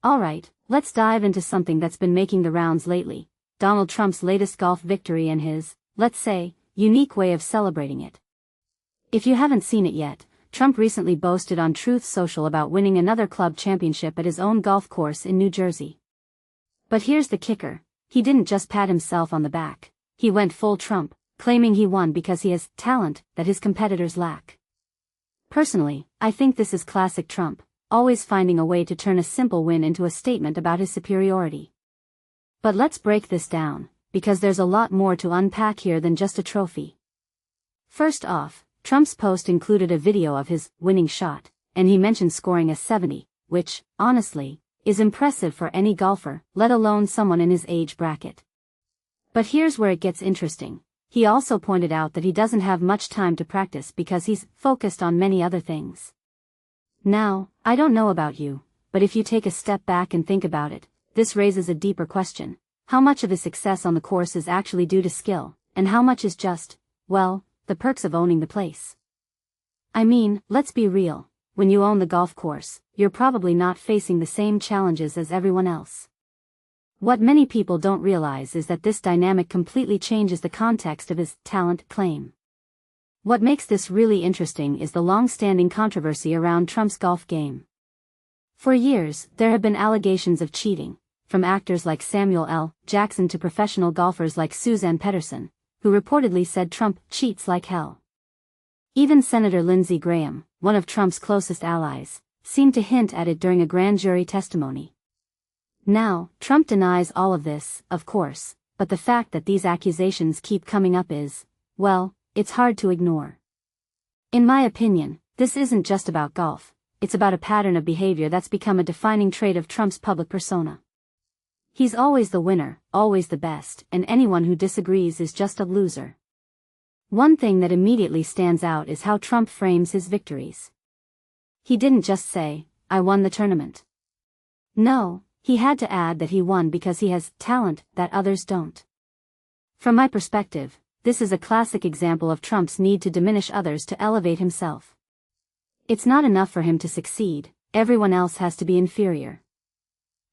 Alright, let's dive into something that's been making the rounds lately: Donald Trump's latest golf victory and his, let's say, unique way of celebrating it. If you haven't seen it yet, Trump recently boasted on Truth Social about winning another club championship at his own golf course in New Jersey. But here's the kicker: he didn't just pat himself on the back. He went full Trump, claiming he won because he has talent that his competitors lack. Personally, I think this is classic Trump, always finding a way to turn a simple win into a statement about his superiority. But let's break this down, because there's a lot more to unpack here than just a trophy. First off, Trump's post included a video of his winning shot, and he mentioned scoring a 70, which, honestly, is impressive for any golfer, let alone someone in his age bracket. But here's where it gets interesting. He also pointed out that he doesn't have much time to practice because he's focused on many other things. Now, I don't know about you, but if you take a step back and think about it, this raises a deeper question. How much of his success on the course is actually due to skill, and how much is just, well, the perks of owning the place? I mean, let's be real. When you own the golf course, you're probably not facing the same challenges as everyone else. What many people don't realize is that this dynamic completely changes the context of his talent claim. What makes this really interesting is the long-standing controversy around Trump's golf game. For years, there have been allegations of cheating, from actors like Samuel L. Jackson to professional golfers like Suzann Petterson, who reportedly said Trump cheats like hell. Even Senator Lindsey Graham, one of Trump's closest allies, seemed to hint at it during a grand jury testimony. Now, Trump denies all of this, of course, but the fact that these accusations keep coming up is, well, it's hard to ignore. In my opinion, this isn't just about golf, it's about a pattern of behavior that's become a defining trait of Trump's public persona. He's always the winner, always the best, and anyone who disagrees is just a loser. One thing that immediately stands out is how Trump frames his victories. He didn't just say, "I won the tournament." No, he had to add that he won because he has talent that others don't. From my perspective, this is a classic example of Trump's need to diminish others to elevate himself. It's not enough for him to succeed, everyone else has to be inferior.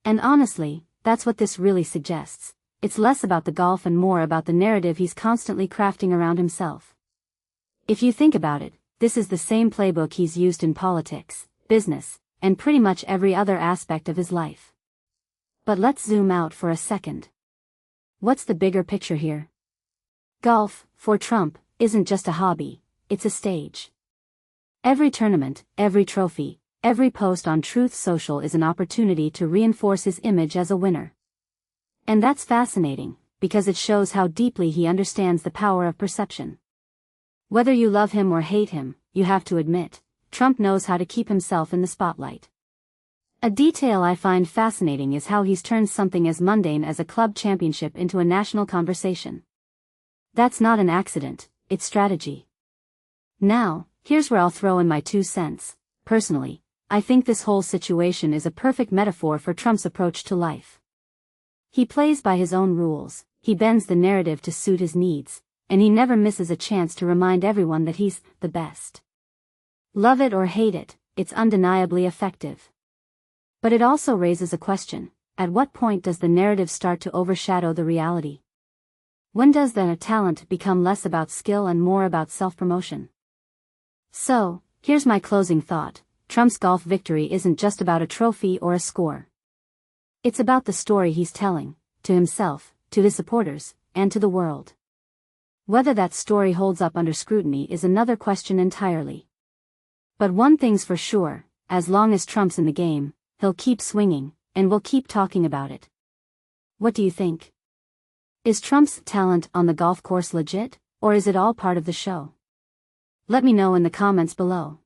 And honestly, that's what this really suggests. It's less about the golf and more about the narrative he's constantly crafting around himself. If you think about it, this is the same playbook he's used in politics, business, and pretty much every other aspect of his life. But let's zoom out for a second. What's the bigger picture here? Golf, for Trump, isn't just a hobby, it's a stage. Every tournament, every trophy, every post on Truth Social is an opportunity to reinforce his image as a winner. And that's fascinating, because it shows how deeply he understands the power of perception. Whether you love him or hate him, you have to admit, Trump knows how to keep himself in the spotlight. A detail I find fascinating is how he's turned something as mundane as a club championship into a national conversation. That's not an accident, it's strategy. Now, here's where I'll throw in my 2 cents. Personally, I think this whole situation is a perfect metaphor for Trump's approach to life. He plays by his own rules, he bends the narrative to suit his needs, and he never misses a chance to remind everyone that he's the best. Love it or hate it, it's undeniably effective. But it also raises a question: at what point does the narrative start to overshadow the reality? When does the talent become less about skill and more about self-promotion? So, here's my closing thought: Trump's golf victory isn't just about a trophy or a score. It's about the story he's telling, to himself, to his supporters, and to the world. Whether that story holds up under scrutiny is another question entirely. But one thing's for sure, as long as Trump's in the game, he'll keep swinging, and we'll keep talking about it. What do you think? Is Trump's talent on the golf course legit, or is it all part of the show? Let me know in the comments below.